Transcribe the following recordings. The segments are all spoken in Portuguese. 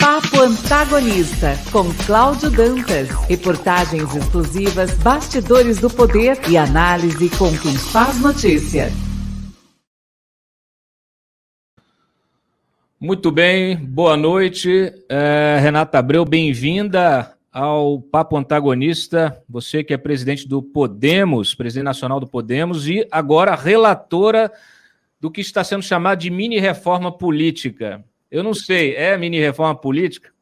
Papo Antagonista, com Cláudio Dantas. Reportagens exclusivas, bastidores do poder e análise com quem faz notícia. Muito bem, boa noite. Renata Abreu, bem-vinda ao Papo Antagonista. Você que é presidente do Podemos, presidente nacional do Podemos, e agora relatora do que está sendo chamado de mini-reforma política. Eu não sei, é mini-reforma política?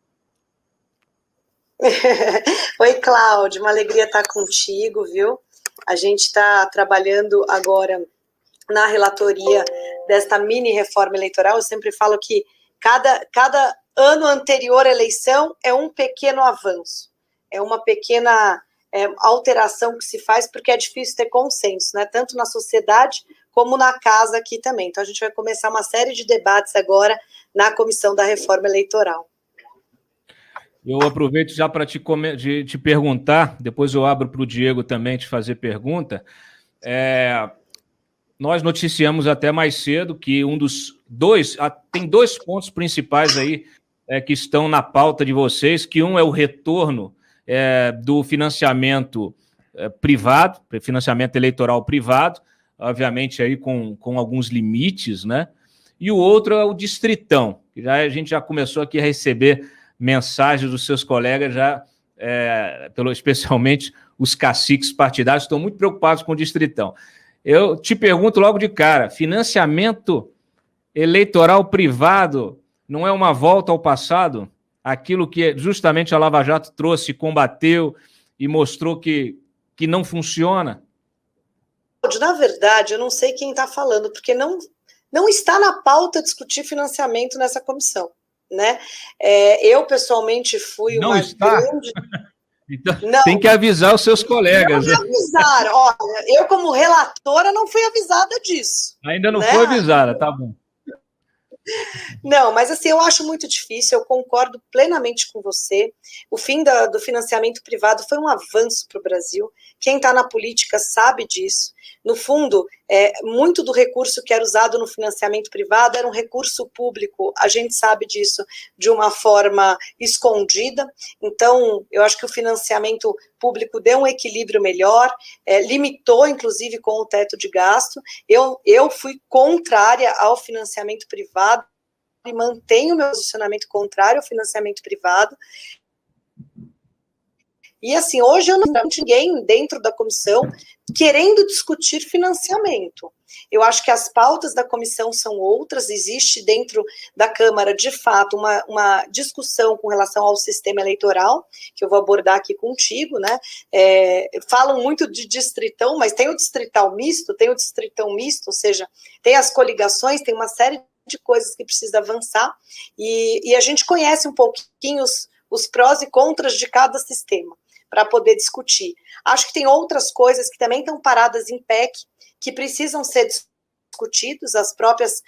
Oi, Cláudio, uma alegria estar contigo, viu? A gente está trabalhando agora na relatoria desta mini-reforma eleitoral. Eu sempre falo que cada ano anterior à eleição é um pequeno avanço, é uma pequena alteração que se faz, porque é difícil ter consenso, né? Tanto na sociedade como na casa aqui também. Então a gente vai começar uma série de debates agora na Comissão da Reforma Eleitoral. Eu aproveito já para te perguntar, depois eu abro para o Diego também te fazer pergunta. Nós noticiamos até mais cedo que tem dois pontos principais aí que estão na pauta de vocês, que um é o retorno do financiamento privado, financiamento eleitoral privado, obviamente aí com alguns limites, né? E o outro é o Distritão, que a gente já começou aqui a receber mensagens dos seus colegas, especialmente os caciques partidários, estão muito preocupados com o Distritão. Eu te pergunto logo de cara, financiamento eleitoral privado não é uma volta ao passado? Aquilo que justamente a Lava Jato trouxe, combateu e mostrou que não funciona? Na verdade, eu não sei quem está falando, porque não está na pauta discutir financiamento nessa comissão, né? Eu, pessoalmente, fui não uma está? grande... Então, não, tem que avisar os seus colegas. Não me avisaram. Olha, eu, como relatora, não fui avisada disso. Ainda não foi avisada, tá bom. Não, mas assim, eu acho muito difícil, eu concordo plenamente com você. O fim do financiamento privado foi um avanço para o Brasil. Quem está na política sabe disso. No fundo, muito do recurso que era usado no financiamento privado era um recurso público, a gente sabe disso, de uma forma escondida. Então, eu acho que o financiamento público deu um equilíbrio melhor, limitou, inclusive, com o teto de gasto. Eu fui contrária ao financiamento privado e mantenho meu posicionamento contrário ao financiamento privado. E assim, hoje eu não vejo ninguém dentro da comissão querendo discutir financiamento. Eu acho que as pautas da comissão são outras, existe dentro da Câmara, de fato, uma discussão com relação ao sistema eleitoral, que eu vou abordar aqui contigo, né? Falam muito de distritão, mas tem o distritão misto, ou seja, tem as coligações, tem uma série de coisas que precisa avançar, e a gente conhece um pouquinho os prós e contras de cada sistema, para poder discutir. Acho que tem outras coisas que também estão paradas em PEC, que precisam ser discutidos, as próprias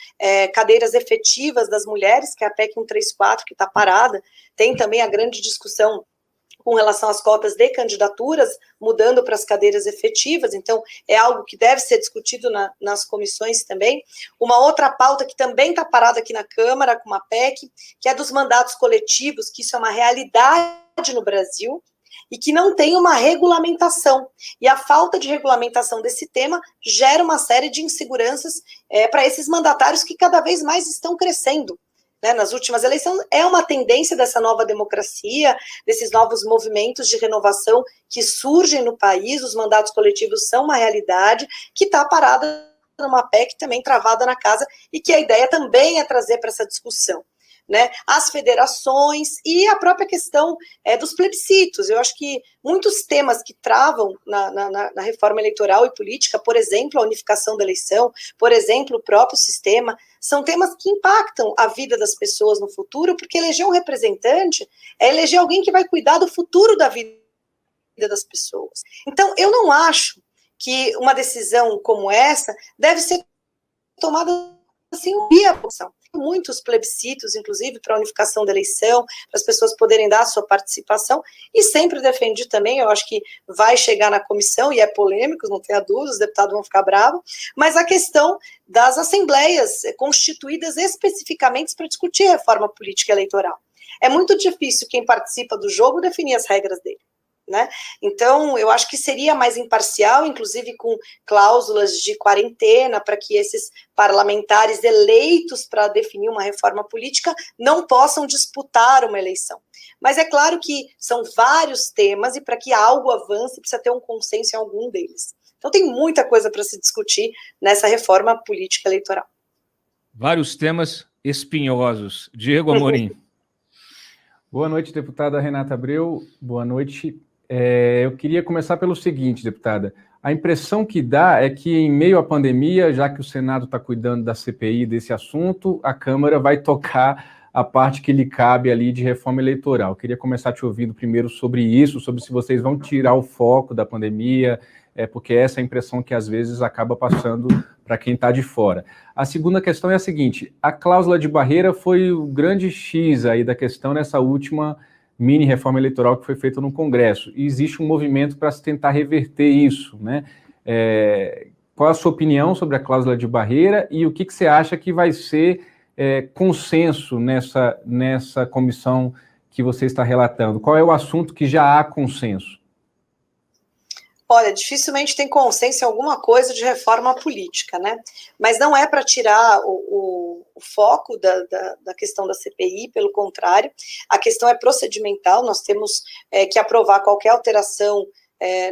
cadeiras efetivas das mulheres, que é a PEC 134, que está parada. Tem também a grande discussão com relação às cotas de candidaturas, mudando para as cadeiras efetivas, então é algo que deve ser discutido nas comissões também. Uma outra pauta que também está parada aqui na Câmara, com uma PEC, que é dos mandatos coletivos, que isso é uma realidade no Brasil, e que não tem uma regulamentação. E a falta de regulamentação desse tema gera uma série de inseguranças para esses mandatários que cada vez mais estão crescendo. Né? Nas últimas eleições, é uma tendência dessa nova democracia, desses novos movimentos de renovação que surgem no país, os mandatos coletivos são uma realidade que está parada numa PEC também travada na casa, e que a ideia também é trazer para essa discussão. Né, as federações e a própria questão dos plebiscitos. Eu acho que muitos temas que travam na reforma eleitoral e política, por exemplo, a unificação da eleição, por exemplo, o próprio sistema, são temas que impactam a vida das pessoas no futuro, porque eleger um representante é eleger alguém que vai cuidar do futuro da vida das pessoas. Então, eu não acho que uma decisão como essa deve ser tomada assim, via posição. Muitos plebiscitos, inclusive, para a unificação da eleição, para as pessoas poderem dar a sua participação, e sempre defendi também, eu acho que vai chegar na comissão, e é polêmico, não tenha dúvida, os deputados vão ficar bravos, mas a questão das assembleias constituídas especificamente para discutir reforma política eleitoral. É muito difícil quem participa do jogo definir as regras dele, né? Então, eu acho que seria mais imparcial, inclusive com cláusulas de quarentena, para que esses parlamentares eleitos para definir uma reforma política não possam disputar uma eleição. Mas é claro que são vários temas e para que algo avance precisa ter um consenso em algum deles. Então tem muita coisa para se discutir nessa reforma política eleitoral. Vários temas espinhosos. Diego Amorim. Boa noite, deputada Renata Abreu. Boa noite. Eu queria começar pelo seguinte, deputada. A impressão que dá é que, em meio à pandemia, já que o Senado está cuidando da CPI desse assunto, a Câmara vai tocar a parte que lhe cabe ali de reforma eleitoral. Eu queria começar te ouvindo primeiro sobre isso, sobre se vocês vão tirar o foco da pandemia, porque essa é a impressão que às vezes acaba passando para quem está de fora. A segunda questão é a seguinte: a cláusula de barreira foi o grande X aí da questão nessa última mini reforma eleitoral que foi feita no Congresso, e existe um movimento para se tentar reverter isso, né? Qual a sua opinião sobre a cláusula de barreira e o que você acha que vai ser consenso nessa comissão que você está relatando? Qual é o assunto que já há consenso? Olha, dificilmente tem consenso em alguma coisa de reforma política, né? Mas não é para tirar o foco da questão da CPI, pelo contrário, a questão é procedimental, nós temos que aprovar qualquer alteração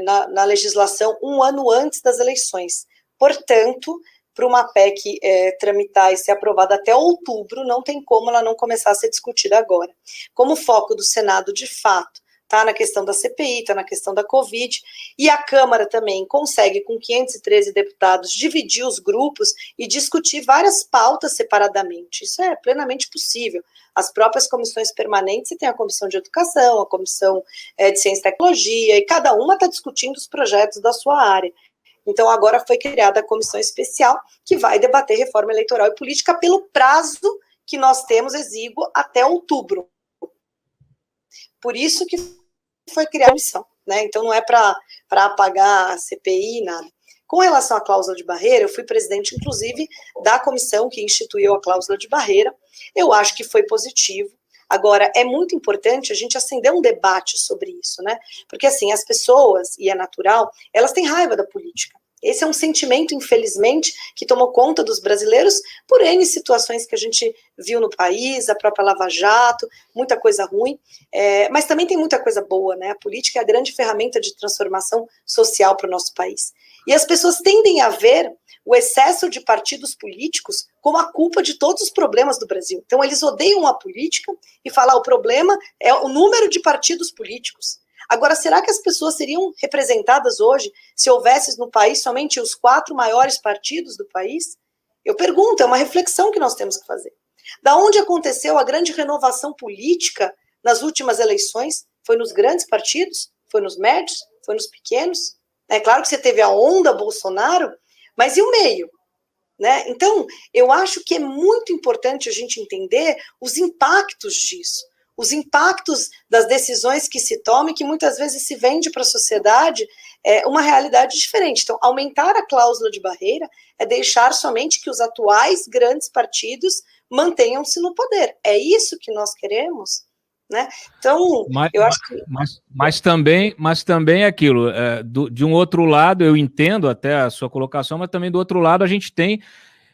na legislação um ano antes das eleições. Portanto, para uma PEC tramitar e ser aprovada até outubro, não tem como ela não começar a ser discutida agora. Como o foco do Senado, de fato, está na questão da CPI, está na questão da Covid, e a Câmara também consegue, com 513 deputados, dividir os grupos e discutir várias pautas separadamente. Isso é plenamente possível. As próprias comissões permanentes, você tem a Comissão de Educação, a Comissão de Ciência e Tecnologia, e cada uma está discutindo os projetos da sua área. Então, agora foi criada a comissão especial, que vai debater reforma eleitoral e política pelo prazo que nós temos exíguo até outubro. Por isso que foi criada a comissão, né? Então não é para apagar a CPI, nada. Com relação à cláusula de barreira, eu fui presidente, inclusive, da comissão que instituiu a cláusula de barreira. Eu acho que foi positivo. Agora, é muito importante a gente acender um debate sobre isso, né? Porque, assim, as pessoas, e é natural, elas têm raiva da política. Esse é um sentimento, infelizmente, que tomou conta dos brasileiros por N situações que a gente viu no país, a própria Lava Jato, muita coisa ruim, mas também tem muita coisa boa, né? A política é a grande ferramenta de transformação social para o nosso país. E as pessoas tendem a ver o excesso de partidos políticos como a culpa de todos os problemas do Brasil. Então, eles odeiam a política e falam: o problema é o número de partidos políticos. Agora, será que as pessoas seriam representadas hoje se houvesse no país somente os 4 maiores partidos do país? Eu pergunto, é uma reflexão que nós temos que fazer. Da onde aconteceu a grande renovação política nas últimas eleições? Foi nos grandes partidos? Foi nos médios? Foi nos pequenos? É claro que você teve a onda Bolsonaro, mas e o meio? Né? Então, eu acho que é muito importante a gente entender os impactos disso. Os impactos das decisões que se tomam e que muitas vezes se vende para a sociedade uma realidade diferente. Então, aumentar a cláusula de barreira é deixar somente que os atuais grandes partidos mantenham-se no poder. É isso que nós queremos? Né? Então, eu acho que... Mas também é aquilo, de um outro lado, eu entendo até a sua colocação, mas também do outro lado a gente tem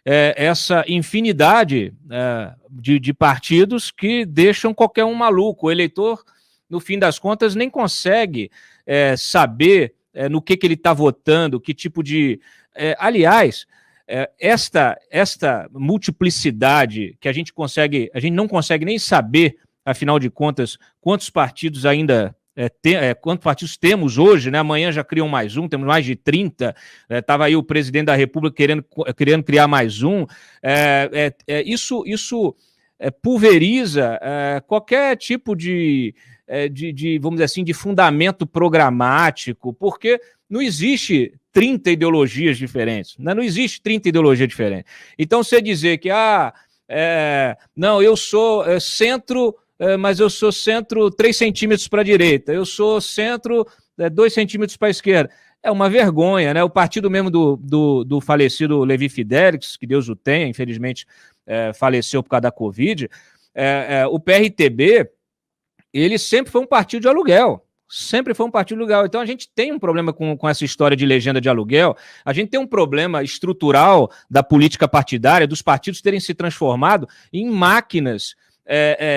essa infinidade de partidos que deixam qualquer um maluco. O eleitor, no fim das contas, nem consegue saber no que ele está votando, que tipo de... aliás, esta multiplicidade que a gente não consegue nem saber, afinal de contas, quantos partidos ainda... quantos partidos temos hoje, né? Amanhã já criam mais um, temos mais de 30, estava aí o presidente da República querendo criar mais um. Isso pulveriza qualquer tipo de, vamos dizer assim, de fundamento programático, porque não existe 30 ideologias diferentes, né? Não existe 30 ideologias diferentes. Então, você dizer que, não, eu sou centro... mas eu sou centro 3 centímetros para a direita, eu sou centro 2 centímetros para a esquerda. É uma vergonha, né? O partido mesmo do falecido Levi Fidelix, que Deus o tenha, infelizmente faleceu por causa da Covid, o PRTB, ele sempre foi um partido de aluguel. Sempre foi um partido de aluguel. Então a gente tem um problema com essa história de legenda de aluguel, a gente tem um problema estrutural da política partidária, dos partidos terem se transformado em máquinas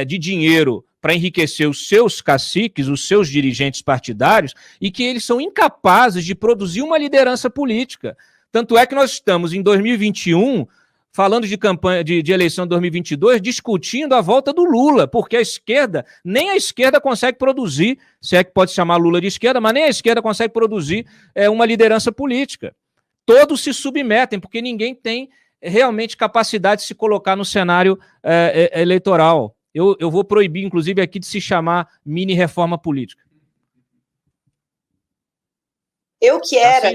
de dinheiro para enriquecer os seus caciques, os seus dirigentes partidários, e que eles são incapazes de produzir uma liderança política. Tanto é que nós estamos em 2021 falando de campanha de eleição de 2022, discutindo a volta do Lula, porque a esquerda, nem a esquerda consegue produzir, se é que pode chamar Lula de esquerda, mas nem a esquerda consegue produzir uma liderança política. Todos se submetem, porque ninguém tem realmente capacidade de se colocar no cenário eleitoral. Eu vou proibir, inclusive, aqui de se chamar mini-reforma política. Eu que era...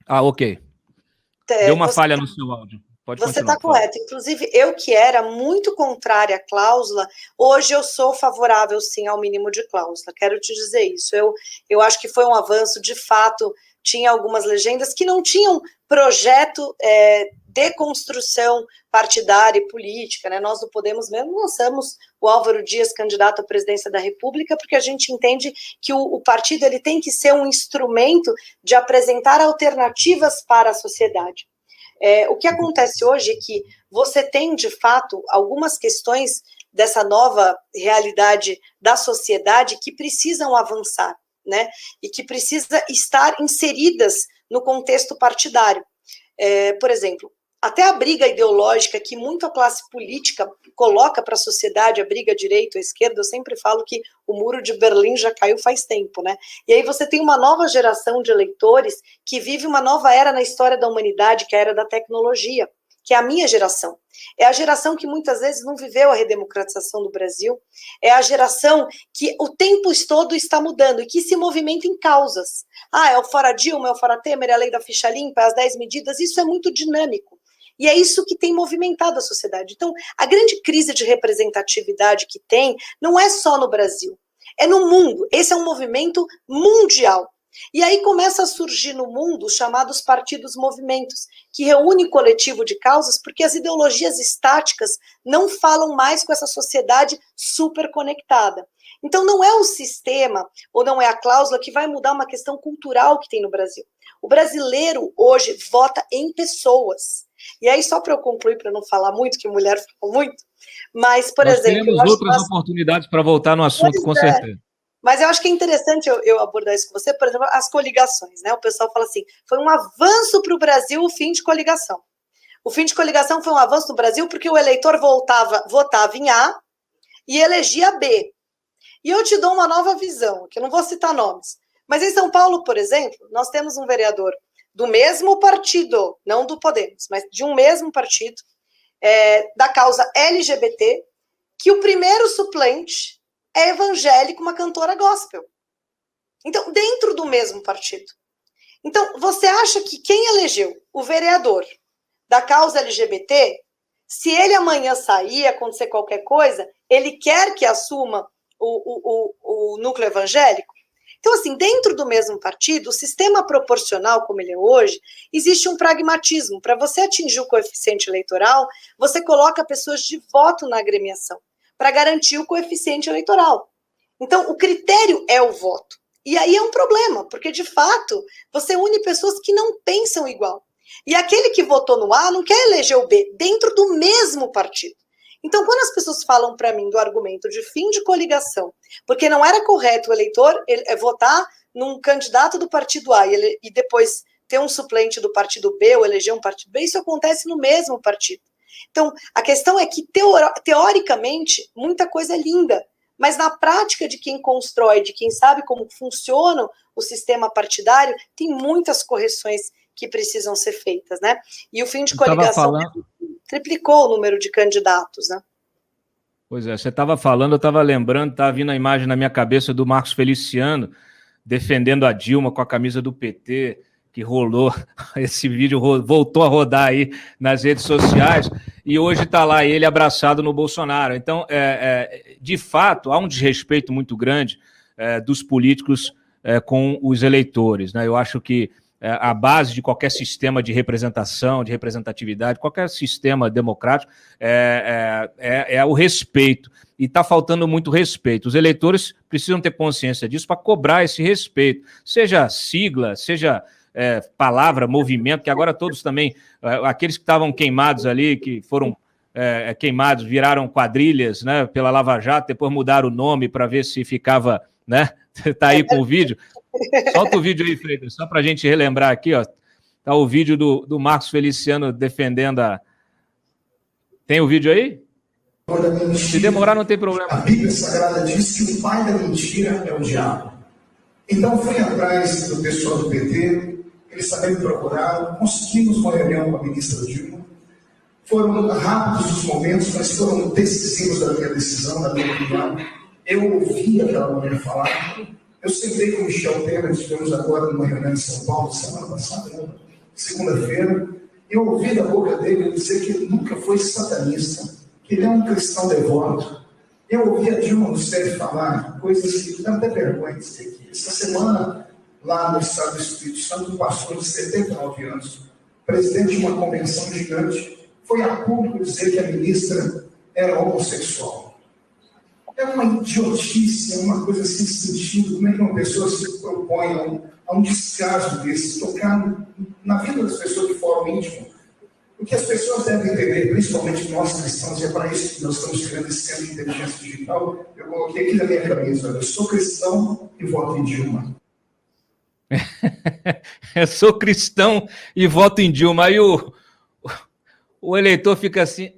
Ok. Deu uma falha no seu áudio. Pode você continuar. Está correto. Inclusive, eu que era muito contrária à cláusula, hoje eu sou favorável, sim, ao mínimo de cláusula. Quero te dizer isso. Eu acho que foi um avanço, de fato, tinha algumas legendas que não tinham projeto de construção partidária e política, né? Nós do Podemos mesmo lançamos o Álvaro Dias candidato à presidência da República, porque a gente entende que o partido ele tem que ser um instrumento de apresentar alternativas para a sociedade. O que acontece hoje é que você tem, de fato, algumas questões dessa nova realidade da sociedade que precisam avançar, né? E que precisam estar inseridas no contexto partidário. Por exemplo, até a briga ideológica que muito a classe política coloca para a sociedade, a briga direita ou esquerda, eu sempre falo que o muro de Berlim já caiu faz tempo, né? E aí você tem uma nova geração de eleitores que vive uma nova era na história da humanidade, que é a era da tecnologia, que é a minha geração. É a geração que muitas vezes não viveu a redemocratização do Brasil, é a geração que o tempo todo está mudando e que se movimenta em causas. É o fora Dilma, é o fora Temer, é a lei da ficha limpa, as 10 medidas, isso é muito dinâmico. E é isso que tem movimentado a sociedade. Então, a grande crise de representatividade que tem não é só no Brasil, é no mundo. Esse é um movimento mundial. E aí começa a surgir no mundo os chamados partidos-movimentos, que reúnem coletivo de causas, porque as ideologias estáticas não falam mais com essa sociedade super conectada. Então não é o sistema, ou não é a cláusula que vai mudar uma questão cultural que tem no Brasil. O brasileiro hoje vota em pessoas. E aí, só para eu concluir, para não falar muito, que mulher fala muito, mas, por exemplo... Temos outras oportunidades para voltar no assunto, com certeza. Mas eu acho que é interessante eu abordar isso com você, por exemplo, as coligações, né? O pessoal fala assim, foi um avanço para o Brasil o fim de coligação. O fim de coligação foi um avanço no Brasil porque o eleitor votava em A e elegia B. E eu te dou uma nova visão, que eu não vou citar nomes, mas em São Paulo, por exemplo, nós temos um vereador do mesmo partido, não do Podemos, mas de um mesmo partido, da causa LGBT, que o primeiro suplente é evangélico, uma cantora gospel. Então, dentro do mesmo partido. Então, você acha que quem elegeu o vereador da causa LGBT, se ele amanhã sair, acontecer qualquer coisa, ele quer que assuma o núcleo evangélico? Então, assim, dentro do mesmo partido, o sistema proporcional, como ele é hoje, existe um pragmatismo. Para você atingir o coeficiente eleitoral, você coloca pessoas de voto na agremiação, para garantir o coeficiente eleitoral. Então, o critério é o voto. E aí é um problema, porque, de fato, você une pessoas que não pensam igual. E aquele que votou no A não quer eleger o B, dentro do mesmo partido. Então, quando as pessoas falam para mim do argumento de fim de coligação, porque não era correto o eleitor votar num candidato do partido A e depois ter um suplente do partido B ou eleger um partido B, isso acontece no mesmo partido. Então, a questão é que, teoricamente, muita coisa é linda, mas na prática de quem constrói, de quem sabe como funciona o sistema partidário, tem muitas correções que precisam ser feitas, né? E o fim de coligação triplicou o número de candidatos, né? Pois é, você estava falando, eu estava lembrando, estava vindo a imagem na minha cabeça do Marcos Feliciano defendendo a Dilma com a camisa do PT, que rolou, esse vídeo voltou a rodar aí nas redes sociais, e hoje está lá ele abraçado no Bolsonaro. Então, de fato, há um desrespeito muito grande dos políticos com os eleitores, né? Eu acho que a base de qualquer sistema de representação, de representatividade, qualquer sistema democrático, é o respeito. E está faltando muito respeito. Os eleitores precisam ter consciência disso para cobrar esse respeito. Seja sigla, seja palavra, movimento, que agora todos também, aqueles que estavam queimados ali, que foram queimados, viraram quadrilhas, né, pela Lava Jato, depois mudaram o nome para ver se ficava, né? Tá aí com o vídeo. Solta o vídeo aí, Freitas, só para a gente relembrar aqui, ó. Tá o vídeo do Marcos Feliciano defendendo a... Tem o vídeo aí? Se demorar, não tem problema. A Bíblia Sagrada diz que o pai da mentira é o diabo. Então, fui atrás do pessoal do PT, eles também me procuraram, conseguimos uma reunião com a ministra Dilma. Foram rápidos os momentos, mas foram decisivos da minha decisão, da minha opinião. Eu ouvi aquela mulher falar. Eu sentei com o Michel Temer, estivemos agora numa reunião em São Paulo, semana passada, segunda-feira. Eu ouvi da boca dele dizer que ele nunca foi satanista, que ele é um cristão devoto. Eu ouvi a Dilma Rousseff falar coisas que dão até vergonha de dizer aqui. Essa semana, lá no estado do Espírito Santo, um pastor de 79 anos, presidente de uma convenção gigante, foi a público dizer que a ministra era homossexual. É uma idiotice, é uma coisa sem sentido. Como é que uma pessoa se propõe a um descaso desse, tocar na vida das pessoas de forma íntima? O que as pessoas devem entender, principalmente nós cristãos, e é para isso que nós estamos criando esse centro de inteligência digital. Eu coloquei aqui na minha camisa, olha, eu sou cristão e voto em Dilma. Eu sou cristão e voto em Dilma. Aí o eleitor fica assim...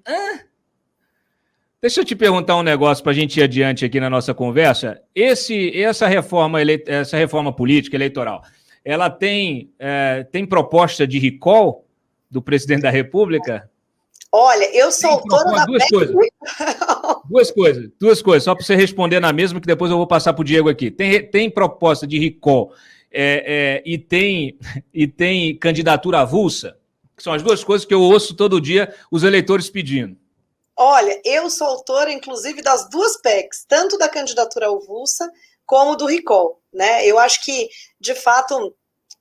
Deixa eu te perguntar um negócio para a gente ir adiante aqui na nossa conversa. Essa reforma política eleitoral, ela tem proposta de recall do presidente da República? Olha, eu sou autora da Duas coisas, só para você responder na mesma, que depois eu vou passar para o Diego aqui. Tem proposta de recall e tem candidatura avulsa, que são as duas coisas que eu ouço todo dia os eleitores pedindo. Olha, eu sou autora, inclusive, das duas PECs, tanto da candidatura avulsa como do recall, né? Eu acho que, de fato,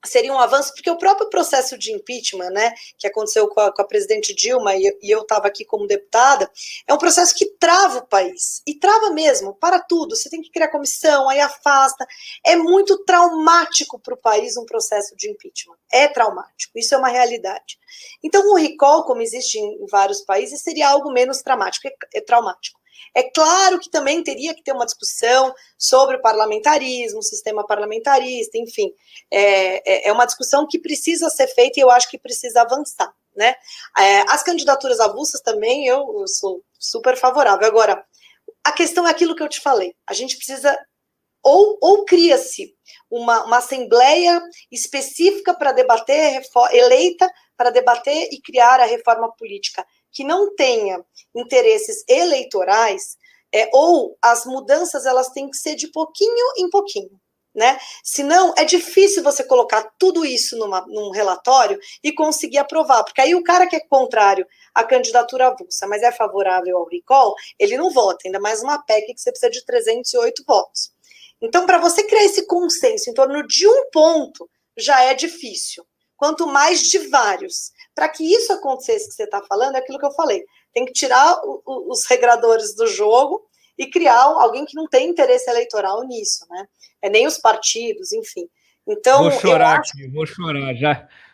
seria um avanço, porque o próprio processo de impeachment, né, que aconteceu com a presidente Dilma, e eu estava aqui como deputada, é um processo que trava o país, e trava mesmo, para tudo, você tem que criar comissão, aí afasta, é muito traumático para o país um processo de impeachment, é traumático, isso é uma realidade. Então o recall, como existe em vários países, seria algo menos traumático. É claro que também teria que ter uma discussão sobre o parlamentarismo, o sistema parlamentarista, enfim. É uma discussão que precisa ser feita e eu acho que precisa avançar, né? As candidaturas avulsas também eu sou super favorável. Agora, a questão é aquilo que eu te falei. A gente precisa... Ou cria-se uma assembleia específica para debater, eleita para debater e criar a reforma política, que não tenha interesses eleitorais, ou as mudanças elas têm que ser de pouquinho em pouquinho, né? Senão é difícil você colocar tudo isso num relatório e conseguir aprovar, porque aí o cara que é contrário à candidatura avulsa, mas é favorável ao recall, ele não vota, ainda mais uma PEC que você precisa de 308 votos. Então, para você criar esse consenso em torno de um ponto, já é difícil. Quanto mais de vários. Para que isso acontecesse que você está falando, é aquilo que eu falei. Tem que tirar os regradores do jogo e criar alguém que não tem interesse eleitoral nisso, né? Nem os partidos, enfim. Então, vou chorar,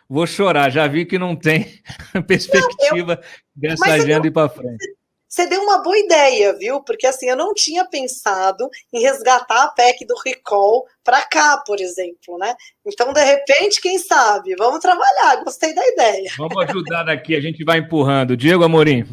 vou chorar. Já vi que não tem perspectiva dessa agenda ir para frente. Você deu uma boa ideia, viu? Porque assim, eu não tinha pensado em resgatar a PEC do recall para cá, por exemplo, né? Então, de repente, quem sabe? Vamos trabalhar, gostei da ideia. Vamos ajudar daqui, a gente vai empurrando. Diego Amorim.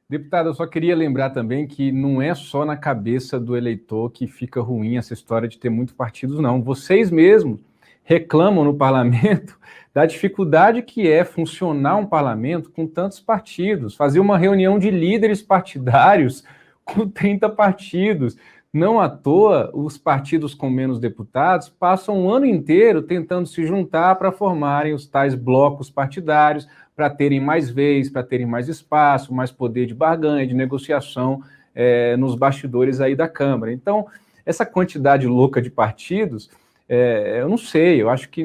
Deputado, eu só queria lembrar também que não é só na cabeça do eleitor que fica ruim essa história de ter muitos partidos, não. Vocês mesmos reclamam no parlamento da dificuldade que é funcionar um parlamento com tantos partidos, fazer uma reunião de líderes partidários com 30 partidos. Não à toa, os partidos com menos deputados passam o ano inteiro tentando se juntar para formarem os tais blocos partidários, para terem mais vez, para terem mais espaço, mais poder de barganha, de negociação nos bastidores aí da Câmara. Então, essa quantidade louca de partidos Eu não sei, eu acho que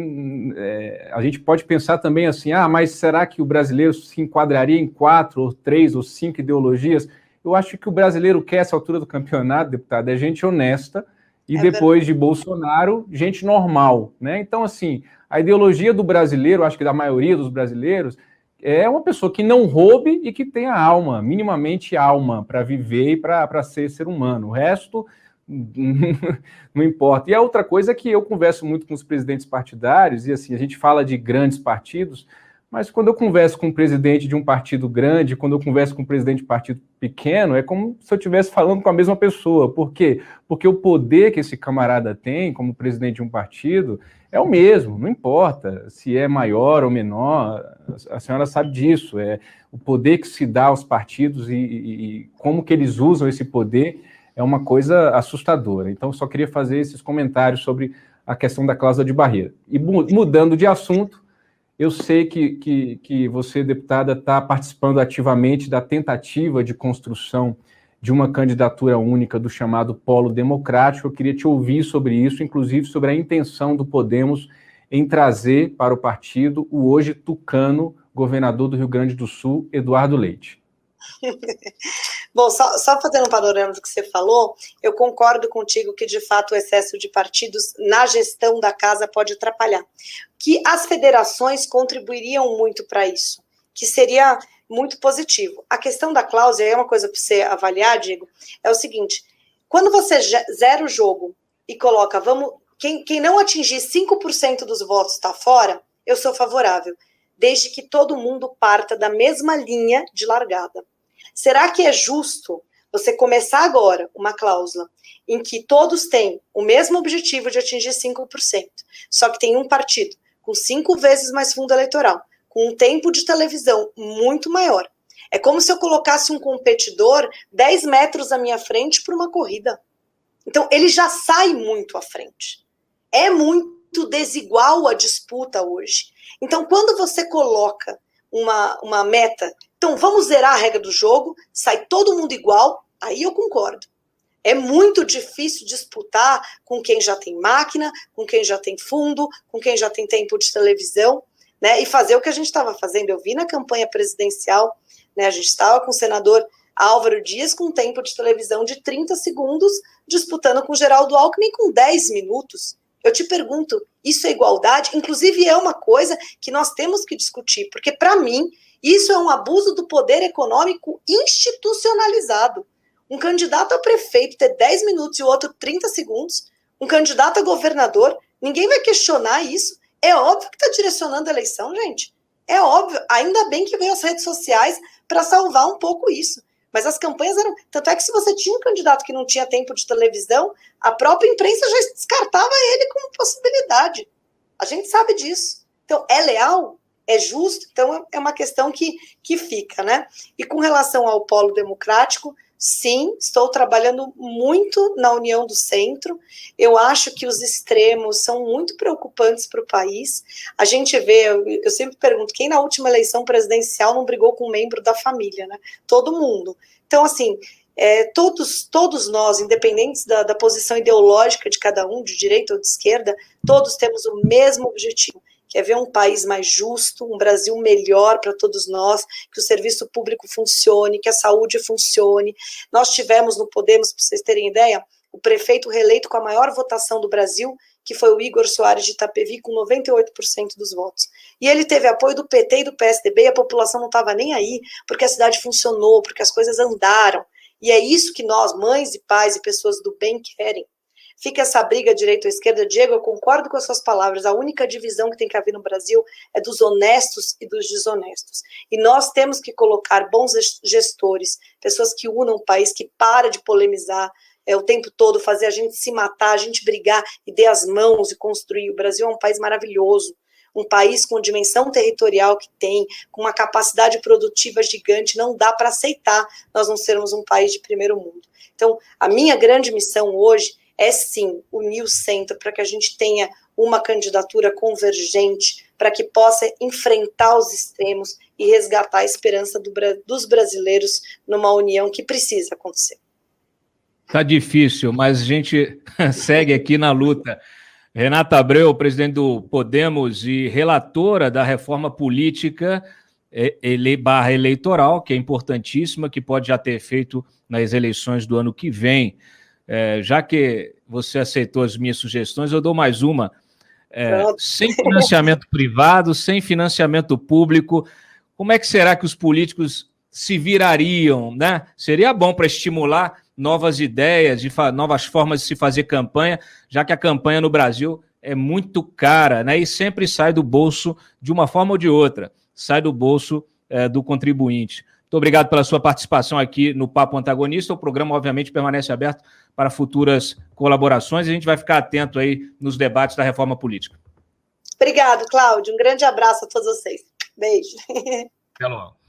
a gente pode pensar também assim, mas será que o brasileiro se enquadraria em 4, ou 3, ou 5 ideologias? Eu acho que o brasileiro quer, essa altura do campeonato, deputado, é gente honesta, e depois de Bolsonaro, gente normal, né? Então, assim, a ideologia do brasileiro, acho que da maioria dos brasileiros, é uma pessoa que não roube e que tenha alma, minimamente alma, para viver e para ser humano. O resto não importa. E a outra coisa é que eu converso muito com os presidentes partidários, e assim, a gente fala de grandes partidos, mas quando eu converso com um presidente de um partido grande, quando eu converso com um presidente de partido pequeno, é como se eu estivesse falando com a mesma pessoa. Por quê? Porque o poder que esse camarada tem como presidente de um partido é o mesmo, não importa se é maior ou menor, a senhora sabe disso, é o poder que se dá aos partidos e como que eles usam esse poder é uma coisa assustadora. Então, eu só queria fazer esses comentários sobre a questão da cláusula de barreira. E mudando de assunto, eu sei que você, deputada, está participando ativamente da tentativa de construção de uma candidatura única do chamado Polo Democrático. Eu queria te ouvir sobre isso, inclusive sobre a intenção do Podemos em trazer para o partido o hoje tucano governador do Rio Grande do Sul, Eduardo Leite. Bom, só fazendo um panorama do que você falou, eu concordo contigo que, de fato, o excesso de partidos na gestão da casa pode atrapalhar. Que as federações contribuiriam muito para isso, que seria muito positivo. A questão da cláusula, é uma coisa para você avaliar, Diego, é o seguinte, quando você zera o jogo e coloca, quem não atingir 5% dos votos está fora, eu sou favorável, desde que todo mundo parta da mesma linha de largada. Será que é justo você começar agora uma cláusula em que todos têm o mesmo objetivo de atingir 5%, só que tem um partido com 5 vezes mais fundo eleitoral, com um tempo de televisão muito maior? É como se eu colocasse um competidor 10 metros à minha frente para uma corrida. Então, ele já sai muito à frente. É muito desigual a disputa hoje. Então, quando você coloca uma meta, então vamos zerar a regra do jogo, sai todo mundo igual, aí eu concordo. É muito difícil disputar com quem já tem máquina, com quem já tem fundo, com quem já tem tempo de televisão, né? E fazer o que a gente estava fazendo. Eu vi na campanha presidencial, né? A gente estava com o senador Álvaro Dias com tempo de televisão de 30 segundos, disputando com Geraldo Alckmin com 10 minutos. Eu te pergunto, isso é igualdade? Inclusive é uma coisa que nós temos que discutir, porque para mim isso é um abuso do poder econômico institucionalizado. Um candidato a prefeito ter 10 minutos e o outro 30 segundos, um candidato a governador, ninguém vai questionar isso. É óbvio que está direcionando a eleição, gente. É óbvio, ainda bem que veio as redes sociais para salvar um pouco isso. Mas as campanhas eram... Tanto é que se você tinha um candidato que não tinha tempo de televisão, a própria imprensa já descartava ele como possibilidade. A gente sabe disso. Então, é leal? É justo? Então, é uma questão que fica, né? E com relação ao polo democrático, sim, estou trabalhando muito na união do centro. Eu acho que os extremos são muito preocupantes para o país. A gente vê, eu sempre pergunto, quem na última eleição presidencial não brigou com um membro da família, né? Todo mundo. Então, assim, todos nós, independentes da posição ideológica de cada um, de direita ou de esquerda, todos temos o mesmo objetivo, que é ver um país mais justo, um Brasil melhor para todos nós, que o serviço público funcione, que a saúde funcione. Nós tivemos no Podemos, para vocês terem ideia, o prefeito reeleito com a maior votação do Brasil, que foi o Igor Soares de Itapevi, com 98% dos votos. E ele teve apoio do PT e do PSDB, e a população não estava nem aí, porque a cidade funcionou, porque as coisas andaram. E é isso que nós, mães e pais e pessoas do bem, querem. Fica essa briga direita ou esquerda. Diego, eu concordo com as suas palavras, a única divisão que tem que haver no Brasil é dos honestos e dos desonestos, e nós temos que colocar bons gestores, pessoas que unam o país, que para de polemizar o tempo todo, fazer a gente se matar, a gente brigar e dê as mãos e construir. O Brasil é um país maravilhoso, um país com dimensão territorial que tem, com uma capacidade produtiva gigante. Não dá para aceitar nós não sermos um país de primeiro mundo. Então, a minha grande missão hoje é sim unir o centro para que a gente tenha uma candidatura convergente, para que possa enfrentar os extremos e resgatar a esperança dos brasileiros numa união que precisa acontecer. Tá difícil, mas a gente segue aqui na luta. Renata Abreu, presidente do Podemos e relatora da reforma política eleitoral, que é importantíssima, que pode já ter efeito nas eleições do ano que vem. Já que você aceitou as minhas sugestões, eu dou mais uma. Sem financiamento privado, sem financiamento público, como é que será que os políticos se virariam, né? Seria bom para estimular novas ideias, novas formas de se fazer campanha, já que a campanha no Brasil é muito cara, né? E sempre sai do bolso, de uma forma ou de outra, sai do bolso do contribuinte. Muito obrigado pela sua participação aqui no Papo Antagonista. O programa, obviamente, permanece aberto para futuras colaborações e a gente vai ficar atento aí nos debates da reforma política. Obrigado, Cláudio. Um grande abraço a todos vocês. Beijo. Até logo.